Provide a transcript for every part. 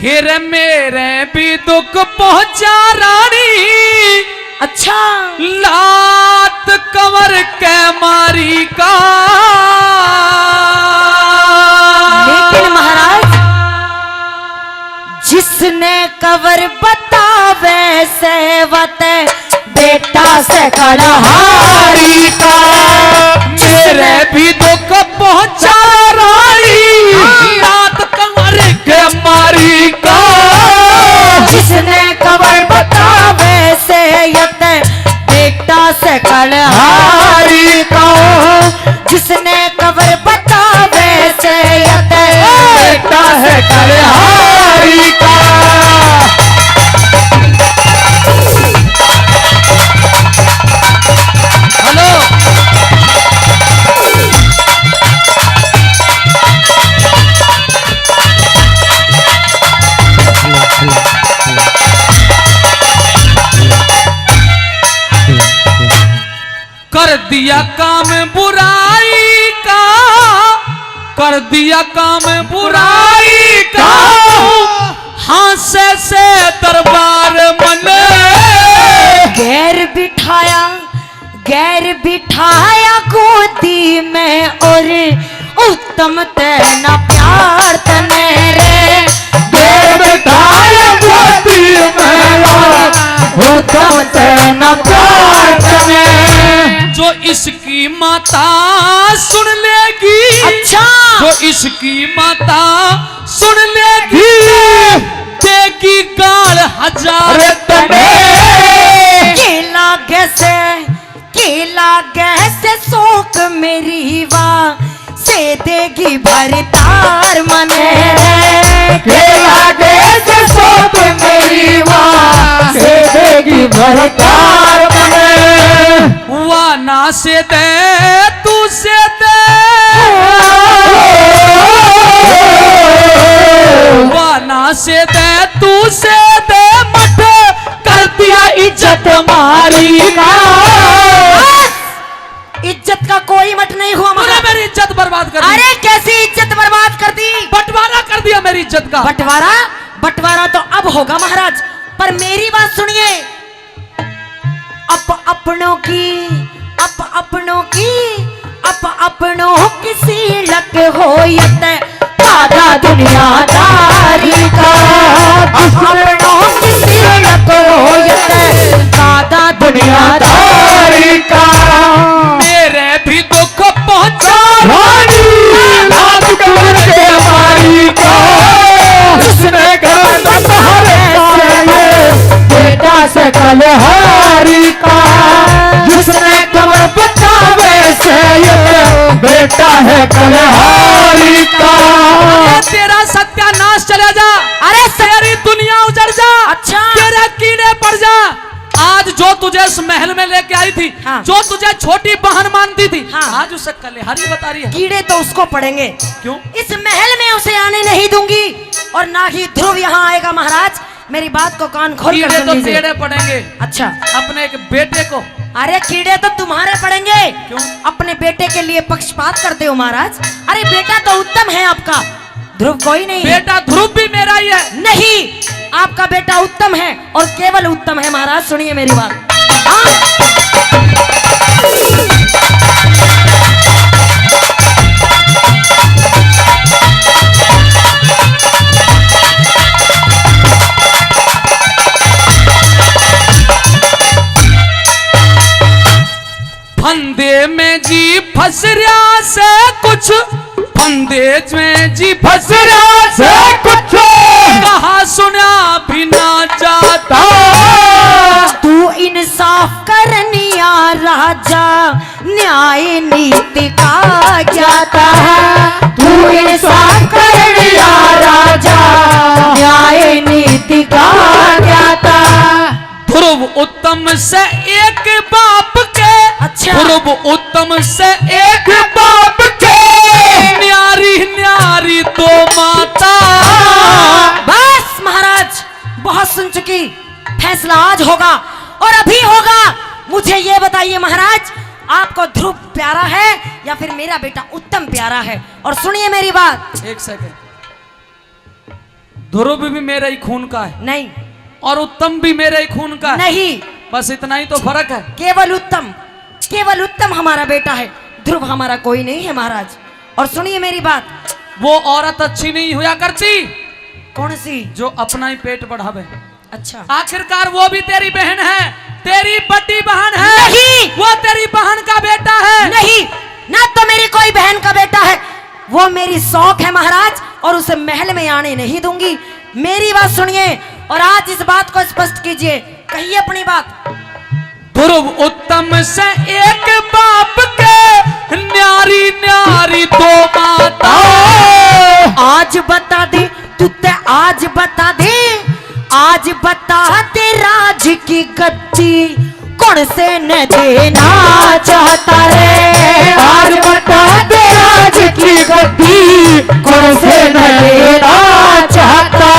फिर मेरे भी दुख पहुंचा रानी। अच्छा लात कमर के मारी का। लेकिन महाराज जिसने कवर बतावे सेवत बेटा से कलहारी का। मेरे भी दुख पहुंचा रानी। लात कमर के मारी का। जिसने कवर बतावे सेयत बेटा से कलहारी का। जिसने कवर बतावे सेयत बेटा से कलहारी का। हेलो कर दिया काम बुराई का। कर दिया काम बुराई का। हांसे से दरबार मने। गैर बिठाया गोदी में और उत्तम तेना प्यार तने रे। गैर बिठाया गोदी में और उत्तम तेना प्यार तने। जो इसकी माता सुन लेगी। अच्छा जो इसकी माता सुन लेगी देगी गाल हजार तने। केला गैसे शोक मेरी वाह से देगी भरतार मने। केला गैसे शोक मेरी वाह से देगी भरतार मने। वाना से दे तू से दे। वाना से दे तू से दे मत कर दिया इज्जत मारी का। इज्जत का कोई मत नहीं हुआ तूने मेरी इज्जत बर्बाद कर दी। अरे कैसी इज्जत बर्बाद कर दी। बंटवारा कर दिया मेरी इज्जत का। बंटवारा तो अब होगा महाराज, पर मेरी बात सुनिए। अपनों की सीलक होयत दादा दुनियादारी का। अपनों की सीलक होयत दादा दुनियादारी का। मेरे भी दुख पहुंचा रानी। लात कमर के मारी का। जिसने घर बेटा से कलहारी का। जिसने कमर बतावे से बेटा है कलहारी का। तेरा सत्यानाश चले जा। अरे तेरी दुनिया उजड़ जा। अच्छा तेरे कीड़े पड़ जा। आज जो तुझे इस महल में लेके आई थी। हाँ। जो तुझे छोटी बहन मानती थी। हाँ। आज उसे कलहारी बता रही है। कीड़े तो उसको पड़ेंगे। क्यों? इस महल में उसे आने नहीं दूंगी और ना ही ध्रुव यहाँ आएगा। महाराज मेरी बात को कान खोल कर कीड़े सुन तो लीजिए। तेरे पड़ेंगे। अच्छा अपने एक बेटे को। अरे कीड़े तो तुम्हारे पड़ेंगे। क्यों? अपने बेटे के लिए पक्षपात करते हो महाराज। अरे बेटा तो उत्तम है आपका, ध्रुव कोई नहीं है। बेटा ध्रुव भी मेरा ही है। नहीं, आपका बेटा उत्तम है और केवल उत्तम है। महाराज सुनिए मेरी बात। हाँ? फंदे में जी फंस रहा से कुछ। फंदे में जी फंस रहा से कुछ। कहा सुना भी ना जाता। तू इंसाफ करनिया राजा न्याय नीति का ज्ञाता है। तू इंसाफ करनिया राजा न्याय नीति का ज्ञाता। ध्रुव उत्तम से एक बाप के। अच्छा ध्रुव उत्तम से एक बाप के। न्यारी न्यारी तो माता। बस महाराज बहुत सुन चुकी। फैसला आज होगा और अभी होगा। मुझे ये बताइए महाराज, आपको ध्रुव प्यारा है या फिर मेरा बेटा उत्तम प्यारा है? और सुनिए मेरी बात। एक सेकंड। ध्रुव भी मेरे ही खून का है नहीं और उत्तम भी मेरे ही खून का है। नहीं, बस इतना ही तो फर्क है। केवल उत्तम हमारा बेटा है, ध्रुव हमारा कोई नहीं है महाराज। और सुनिए मेरी बात, वो औरत अच्छी नहीं हुआ करती कौन सी? जो अपना ही पेट बढ़ावे। अच्छा, आखिरकार वो भी तेरी बहन है, तेरी बड़ी बहन है। नहीं, वो तेरी बहन का बेटा है। नहीं, ना तो मेरी कोई बहन का बेटा है, वो मेरी शौक है महाराज, और उसे महल में आने नहीं दूंगी। मेरी बात सुनिए और आज इस बात को स्पष्ट कीजिए, कहिए अपनी बात। ध्रुव उत्तम से एक बाप के न्यारी न्यारी दो माता। आज बता दे तू ते, आज बता दे, आज बता दे राज की गद्दी कौन से न देना चाहता रे। आज बता दे राज की गद्दी कौन से न देना चाहता।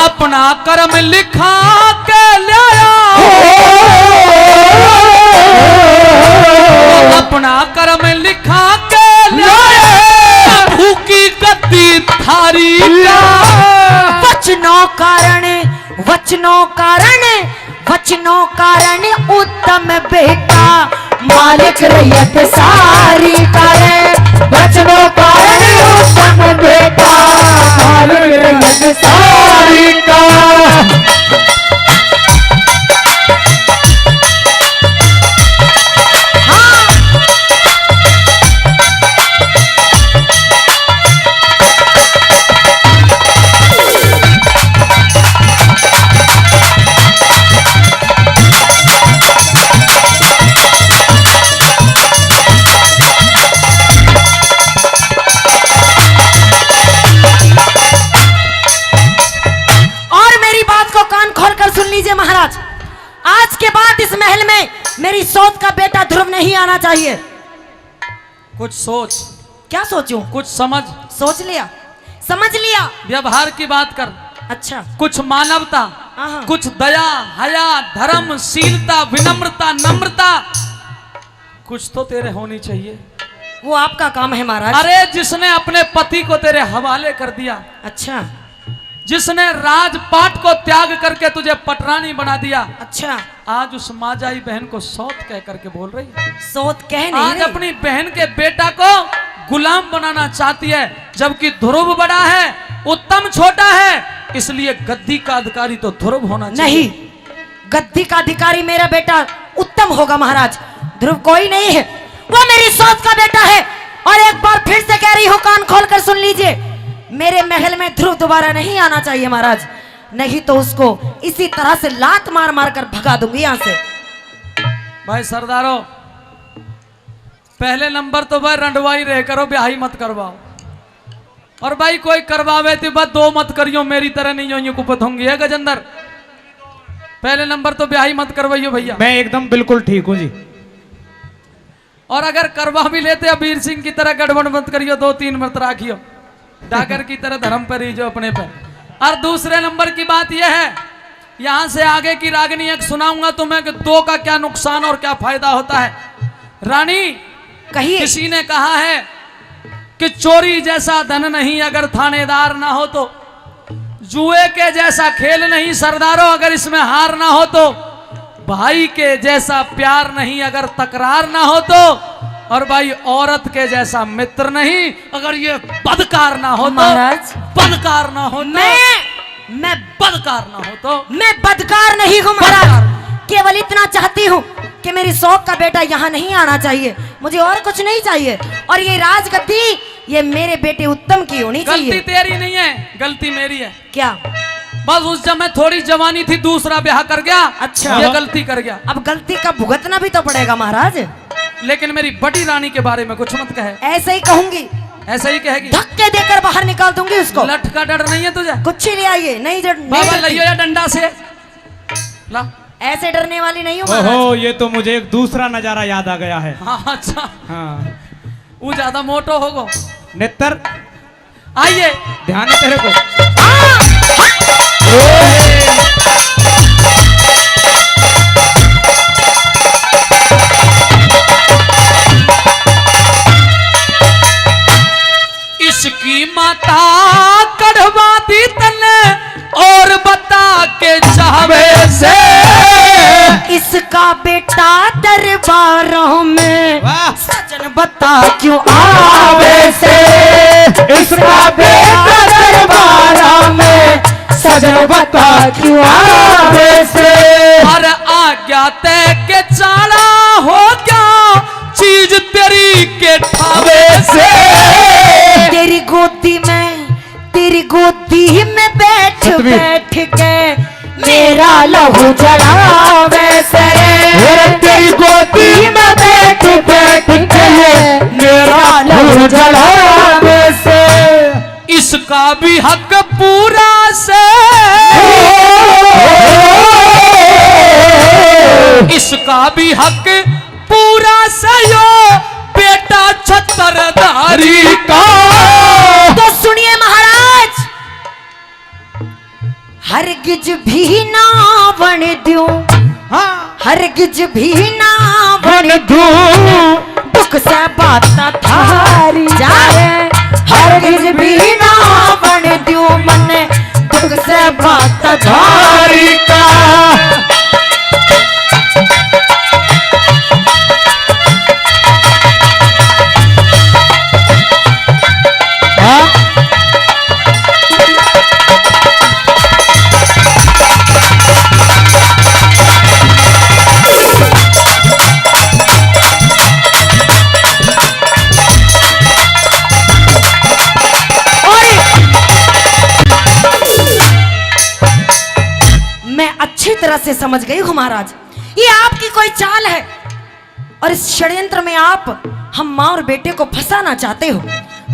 अपना कर्म लिखा के लाया, अपना कर्म लिखा के लाया, भूखी गद्दी थारी का। वचनों कारण उत्तम बेटा मालिक रैयत सारी करे। वचनों कारण उत्तम बेटा मालिक रैयत सारी का। महाराज, आज के बाद इस महल में मेरी सौत का बेटा ध्रुव नहीं आना चाहिए। कुछ सोच। क्या सोचूं? कुछ समझ। सोच लिया, समझ लिया। व्यवहार की बात कर। अच्छा, कुछ मानवता, कुछ दया, हया, धर्म, शीलता, विनम्रता, नम्रता कुछ तो तेरे होनी चाहिए। वो आपका काम है महाराज। अरे जिसने अपने पति को तेरे हवाले कर दिया, अच्छा, जिसने राजपाट को त्याग करके तुझे पटरानी बना दिया, अच्छा, आज उस माजाई बहन को सौत कह करके बोल रही है। सौत कह नहीं आज अपनी बहन के बेटा को गुलाम बनाना चाहती है, जबकि ध्रुव बड़ा है, उत्तम छोटा है, इसलिए गद्दी का अधिकारी तो ध्रुव होना चाहिए। नहीं, गद्दी का अधिकारी मेरा बेटा उत्तम होगा महाराज, ध्रुव कोई नहीं है, वो मेरी सौत का बेटा है। और एक बार फिर से कह रही हूँ, कान खोलकर सुन लीजिए, मेरे महल में ध्रुव दोबारा नहीं आना चाहिए महाराज, नहीं तो उसको इसी तरह से लात मार मार कर भगा दूंगी यहाँ से। भाई सरदारों, पहले नंबर तो भाई रंडवाई रह करो, ब्याही मत करवाओ। और भाई कोई करवावे तो बस दो मत करियो, मेरी तरह नहीं हो कुपत होंगी है गजेंद्र। पहले नंबर तो ब्याही मत करवाइयो भैया। मैं एकदम बिल्कुल ठीक हूँ जी। और अगर करवा भी लेते अबीर सिंह की तरह गड़बड़ मत करियो, 2-3 मत राखियो, डाकर की तरह धर्म पर रहियो अपने पर। और दूसरे नंबर की बात यह है, यहां से आगे की रागनी एक सुनाऊंगा तुम्हें कि दो का क्या नुकसान और क्या फायदा होता है। रानी, कहिए। किसी ने कहा है कि चोरी जैसा धन नहीं अगर थानेदार ना हो तो, जुए के जैसा खेल नहीं सरदारों अगर इसमें हार ना हो तो, भाई के जैसा प्यार नहीं अगर तकरार ना हो तो, और भाई औरत के जैसा मित्र नहीं अगर ये बदकार ना हो तो। महाराज, बदकार ना हो, मैं बदकार ना हो तो। मैं बदकार नहीं हूँ महाराज, केवल इतना चाहती हूँ कि मेरी शौक का बेटा यहाँ नहीं आना चाहिए, मुझे और कुछ नहीं चाहिए। और ये राजगद्दी ये मेरे बेटे उत्तम की होनी चाहिए। गलती तेरी नहीं है, गलती मेरी है। क्या? बस उस समय थोड़ी जवानी थी, दूसरा ब्याह कर गया। अच्छा, ये गलती कर गया। अब गलती का भुगतना भी तो पड़ेगा महाराज। लेकिन मेरी बड़ी रानी के बारे में कुछ मत कहे। ऐसे ही कहूंगी, ऐसा ही कहेगी। धक्के देकर बाहर निकाल दूंगी उसको। लठ का डर नहीं है तुझे? कुछ ही ले आइए, नहीं बाबा लियो या डंडा से ला। ऐसे डरने वाली नहीं हूँ। ओहो, ये तो मुझे एक दूसरा नजारा याद आ गया है। हाँ, अच्छा, हाँ, वो ज्यादा मोटो होगो। नेत्र आइए, ध्यान है तेरे को। इसकी माता कढ़वा दी तने और बता के चाहवे से इसका बेटा दरबारों में वाह। सजन बता क्यों आवे से। इसका बेटा दरबार में सजन बता क्यों आवे से। और आज्ञा तय के चाला हो गया चीज तेरी के ठावे से तेरी गोदी में बैठ बैठ के मेरा लहू जलावे से। तेरी गोदी में बैठ बैठ के मेरा लहू जलावे से। इसका भी हक पूरा से इसका भी हक पूरा से यो बेटा छतरधारी का। तो सुनिए महाराज, हरगिज भी ना बन दूं, हाँ। हरगिज भी ना बन दूं, दुख से बात थारी जाए। हरगिज भी ना बन दूं मन दुख से बात थारी का। अच्छी तरह से समझ गई हूँ महाराज, ये आपकी कोई चाल है और इस षड्यंत्र में आप हम माँ और बेटे को फंसाना चाहते हो।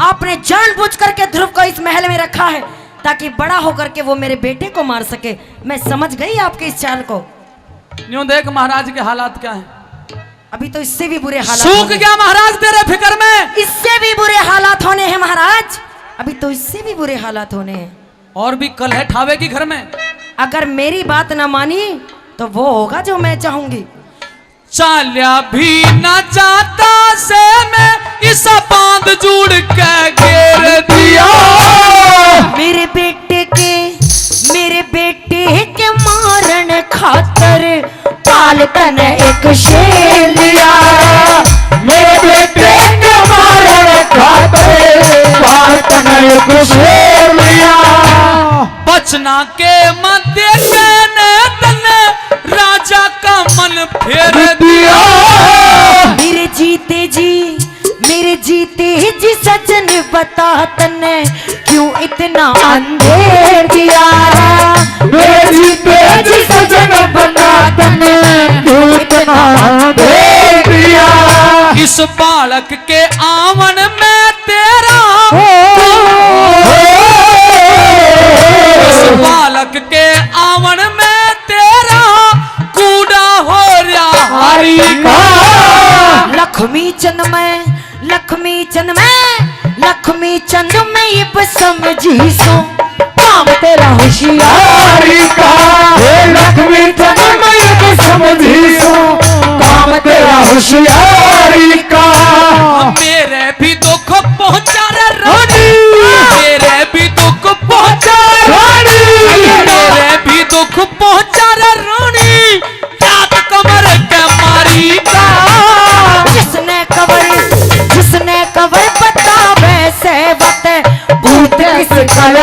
आपने जानबूझ करके ध्रुव को इस महल में रखा है ताकि बड़ा होकर के वो मेरे बेटे को मार सके। मैं समझ गई आपके इस चाल को। यूं देख महाराज के हालात क्या हैं। अभी तो इससे भी बुरे हालात सूख होने- गया महाराज तेरे फिक्र में। इससे भी बुरे हालात होने हैं महाराज, अभी तो इससे भी बुरे हालात होने हैं। और भी कल है ठावे की घर में। अगर मेरी बात ना मानी तो वो होगा जो मैं चाहूंगी। चाल्या भी न जाता से मैं इस बांध जुड़ के घेर दिया। मेरे बेटे के मारन खातर पालतन एक शेर लिया। मेरे बेटे के मारने खातिर पालतन एक शेर लिया। बचना के मध्य ने तने राजा का मन फेर दिया। मेरे जीते जी सजन बता तने क्यों इतना अंधेर दिया। मेरे जीते जी सजन बता तने क्यों इतना अंधेर दिया। इस बालक के आवन में तेरा इस बालक के आवन में तेरा कूड़ा हो रहा हरी का। लक्ष्मी चंद में इब समझी सो काम तेरा होशियारी का। लक्ष्मी चंद में समझी सो काम तेरा होशियारी का। मेरे भी दुख पहुंचा रे रानी, मेरे भी दुख पहुंचा रानी, मेरे भी दुख पहुंचा रे रानी। रात कमर के मारी का। जिसने कबर बता वैसे बते भूत किस कल